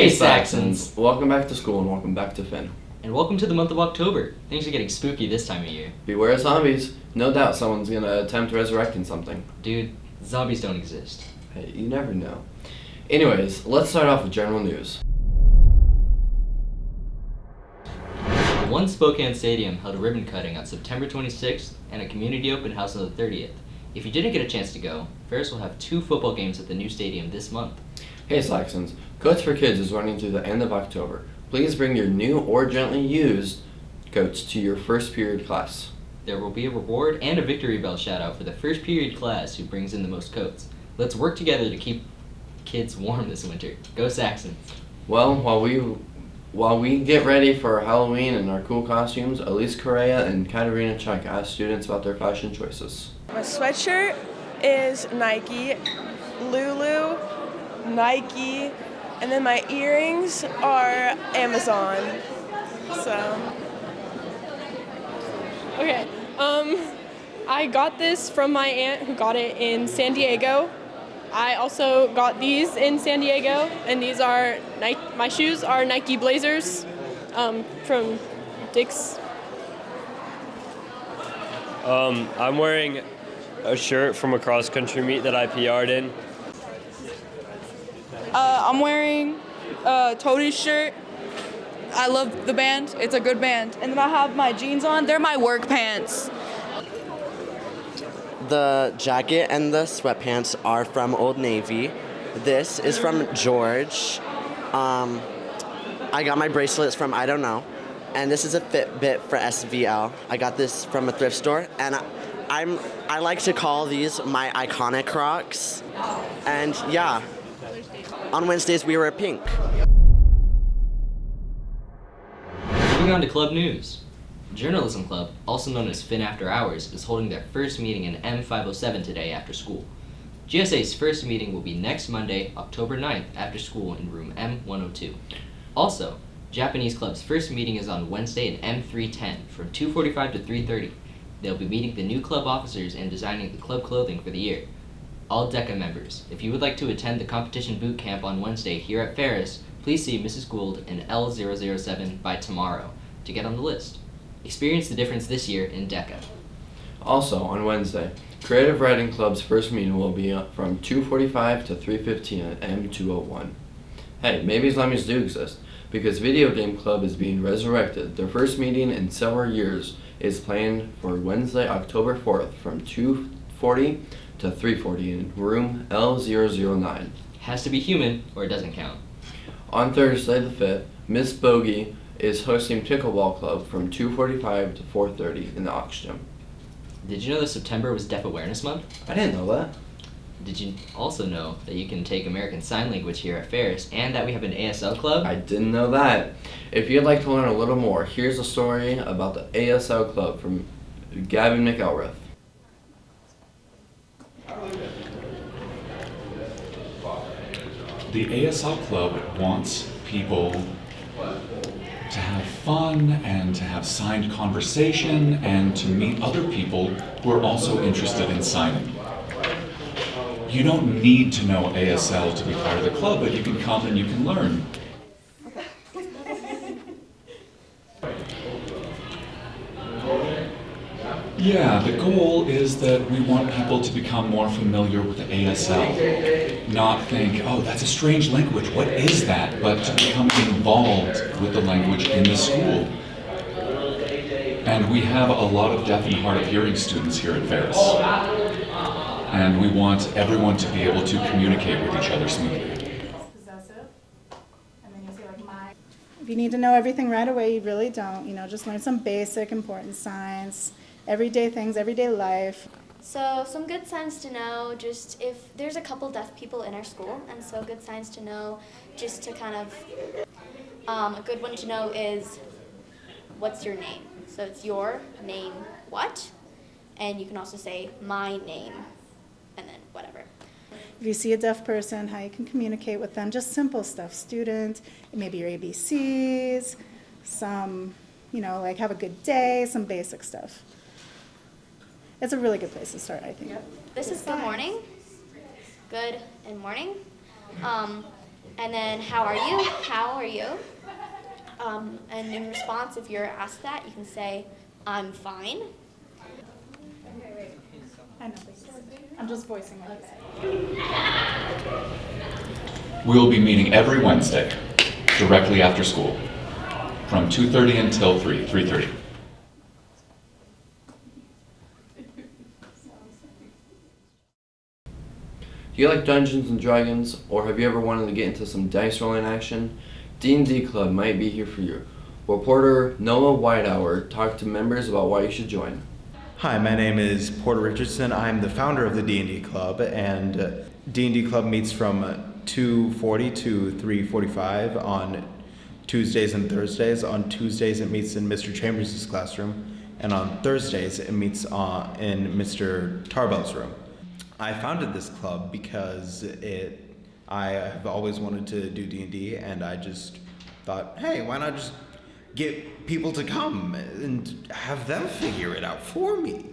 Hey Saxons! Welcome back to school and welcome back to Finn. And welcome to the month of October. Things are getting spooky this time of year. Beware zombies. No doubt someone's gonna attempt resurrecting something. Dude, zombies don't exist. Hey, you never know. Anyways, let's start off with general news. The One Spokane Stadium held a ribbon cutting on September 26th and a community open house on the 30th. If you didn't get a chance to go, Ferris will have 2 football games at the new stadium this month. Hey Saxons, Coats for Kids is running through the end of October. Please bring your new or gently used coats to your first period class. There will be a reward and a victory bell shout out for the first period class who brings in the most coats. Let's work together to keep kids warm this winter. Go Saxons! Well, while we get ready for Halloween and our cool costumes, Elise Correa and Katerina Chuck asked students about their fashion choices. My sweatshirt is Nike, Lulu, Nike, and then my earrings are Amazon. So. Okay, I got this from my aunt who got it in San Diego. I also got these in San Diego, and these are my shoes are Nike Blazers from Dick's. I'm wearing a shirt from a cross-country meet that I PR'd in. I'm wearing a Toadies shirt. I love the band. It's a good band. And then I have my jeans on. They're my work pants. The jacket and the sweatpants are from Old Navy. This is from George. I got my bracelets from I Don't Know. And this is a Fitbit for SVL. I got this from a thrift store. And I like to call these my iconic Crocs. And yeah, on Wednesdays we wear pink. Moving on to club news. Journalism Club, also known as Finn After Hours, is holding their first meeting in M507 today after school. GSA's first meeting will be next Monday, October 9th, after school in room M102. Also, Japanese Club's first meeting is on Wednesday in M310 from 2:45 to 3:30. They'll be meeting the new club officers and designing the club clothing for the year. All DECA members, if you would like to attend the competition boot camp on Wednesday here at Ferris, please see Mrs. Gould in L007 by tomorrow to get on the list. Experience the difference this year in DECA. Also, on Wednesday, Creative Writing Club's first meeting will be from 2:45 to 3:15 at M201. Hey, maybe zombies do exist, because Video Game Club is being resurrected. Their first meeting in several years is planned for Wednesday, October 4th from 2:40 to 3:40 in room L009. Has to be human or it doesn't count. On Thursday the 5th, Miss Bogey is hosting Pickleball Club from 2:45 to 4:30 in the Aux Gym. Did you know that September was Deaf Awareness Month? I didn't know that. Did you also know that you can take American Sign Language here at Ferris and that we have an ASL club? I didn't know that. If you'd like to learn a little more, here's a story about the ASL club from Gavin McElrath. The ASL Club wants people to have fun and to have signed conversation and to meet other people who are also interested in signing. You don't need to know ASL to be part of the club, but you can come and you can learn. Yeah, the goal is that we want people to become more familiar with the ASL. Not think, oh, that's a strange language, what is that? But to become involved with the language in the school. And we have a lot of deaf and hard of hearing students here at Ferris. And we want everyone to be able to communicate with each other smoothly. If you need to know everything right away, you really don't. Just learn some basic important signs, everyday things, everyday life. So some good signs to know, just if there's a couple deaf people in our school, and so good signs to know, just to kind of, a good one to know is, what's your name? So it's your name, what? And you can also say, my name, and then whatever. If you see a deaf person, how you can communicate with them, just simple stuff. Student, maybe your ABCs, some, like have a good day, some basic stuff. It's a really good place to start, I think. This is good morning, good and morning. And then, how are you? How are you? And in response, if you're asked that, you can say, I'm fine. I know this. I'm just voicing what you said. We'll be meeting every Wednesday, directly after school, from 2:30 until 3:30. Do you like Dungeons and Dragons, or have you ever wanted to get into some dice rolling action? D&D Club might be here for you. Reporter Noah Whitehour talked to members about why you should join. Hi, my name is Porter Richardson. I'm the founder of the D&D Club, and D&D Club meets from 2:40 to 3:45 on Tuesdays and Thursdays. On Tuesdays, it meets in Mr. Chambers' classroom, and on Thursdays, it meets in Mr. Tarbell's room. I founded this club because I have always wanted to do D&D, and I just thought, hey, why not just get people to come and have them figure it out for me?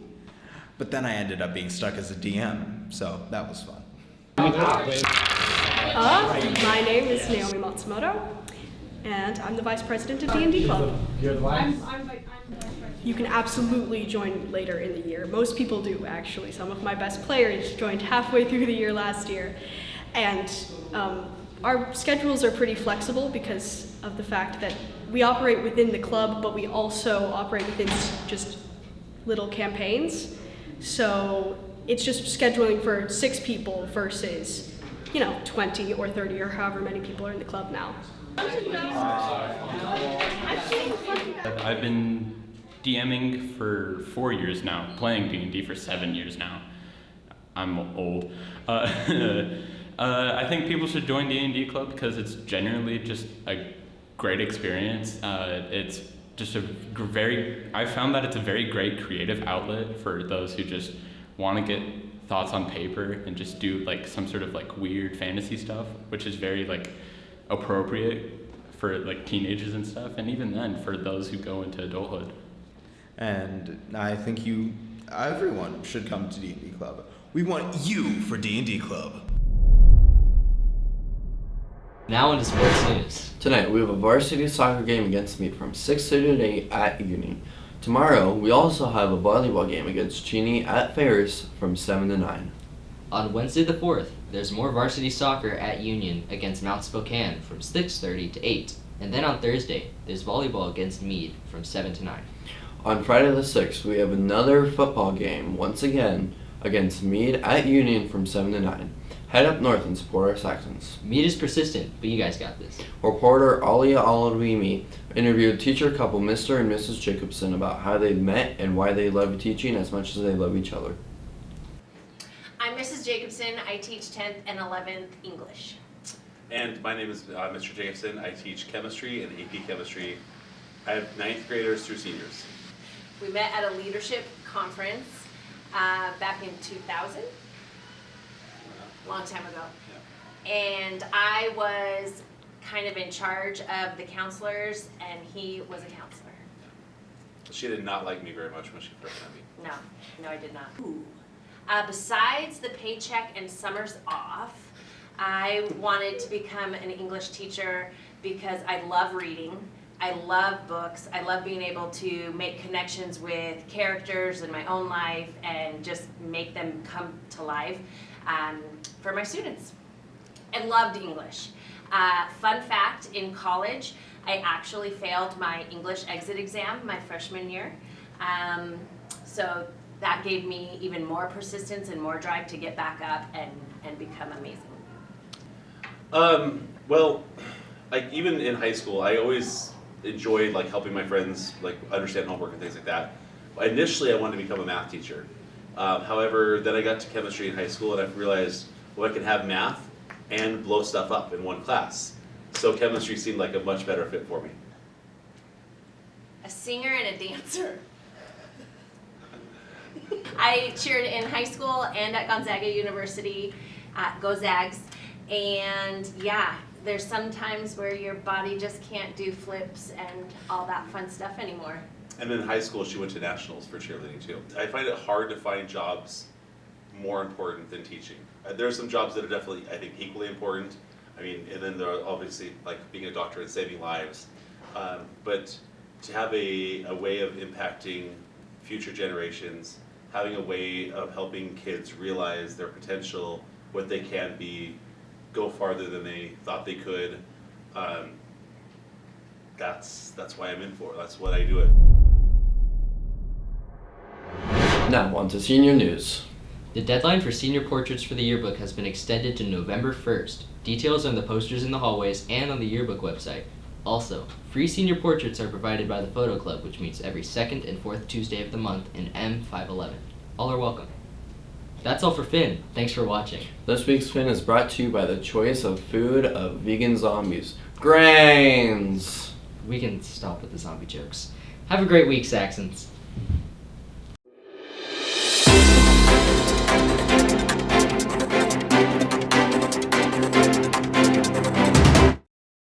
But then I ended up being stuck as a DM, so that was fun. My name is Naomi Matsumoto, and I'm the vice president of D&D Club. You can absolutely join later in the year. Most people do, actually. Some of my best players joined halfway through the year last year. And our schedules are pretty flexible because of the fact that we operate within the club, but we also operate within just little campaigns. So it's just scheduling for 6 people versus, 20 or 30 or however many people are in the club now. I've been DMing for 4 years now, playing D&D for 7 years now. I'm old. I think people should join D&D Club because it's generally just a great experience. It's just I found that it's a very great creative outlet for those who just want to get thoughts on paper and just do like some sort of like weird fantasy stuff, which is very like appropriate for like teenagers and stuff, and even then for those who go into adulthood. And I think everyone should come to D&D Club. We want you for D&D Club. Now into sports news. Tonight we have a varsity soccer game against Mead from 6:30 to 8 at Union. Tomorrow we also have a volleyball game against Cheney at Ferris from 7 to 9. On Wednesday the 4th, there's more varsity soccer at Union against Mount Spokane from 6:30 to 8. And then on Thursday, there's volleyball against Mead from 7 to 9. On Friday the 6th, we have another football game, once again, against Mead at Union from 7 to 9. Head up north and support our Saxons. Mead is persistent, but you guys got this. Reporter Alia Aladwimi interviewed teacher couple Mr. and Mrs. Jacobson about how they met and why they love teaching as much as they love each other. I'm Mrs. Jacobson. I teach 10th and 11th English. And my name is Mr. Jacobson. I teach chemistry and AP chemistry. I have 9th graders through seniors. We met at a leadership conference back in 2000, long time ago. Yeah. And I was kind of in charge of the counselors, and he was a counselor. She did not like me very much when she first met me. No, I did not. Besides the paycheck and summers off, I wanted to become an English teacher because I love reading. I love books. I love being able to make connections with characters in my own life and just make them come to life for my students. I loved English. Fun fact, in college, I actually failed my English exit exam my freshman year. So that gave me even more persistence and more drive to get back up and become amazing. Well, like even in high school, I always enjoyed like helping my friends like understand homework and things like that. Initially, I wanted to become a math teacher. However, then I got to chemistry in high school and I realized, well, I could have math and blow stuff up in one class. So chemistry seemed like a much better fit for me. A singer and a dancer. I cheered in high school and at Gonzaga University, Go Zags, and yeah, there's some times where your body just can't do flips and all that fun stuff anymore. And in high school, she went to nationals for cheerleading too. I find it hard to find jobs more important than teaching. There are some jobs that are definitely, I think, equally important, I mean, and then there are obviously like being a doctor and saving lives. But to have a way of impacting future generations, having a way of helping kids realize their potential, what they can be, go farther than they thought they could, that's why I'm in for it. That's what I do it. Now on to senior news. The deadline for senior portraits for the yearbook has been extended to November 1st. Details are on the posters in the hallways and on the yearbook website. Also, free senior portraits are provided by the Photo Club, which meets every second and fourth Tuesday of the month in M511. All are welcome. That's all for Finn. Thanks for watching. This week's Finn is brought to you by the choice of food of vegan zombies. Grains! We can stop with the zombie jokes. Have a great week, Saxons.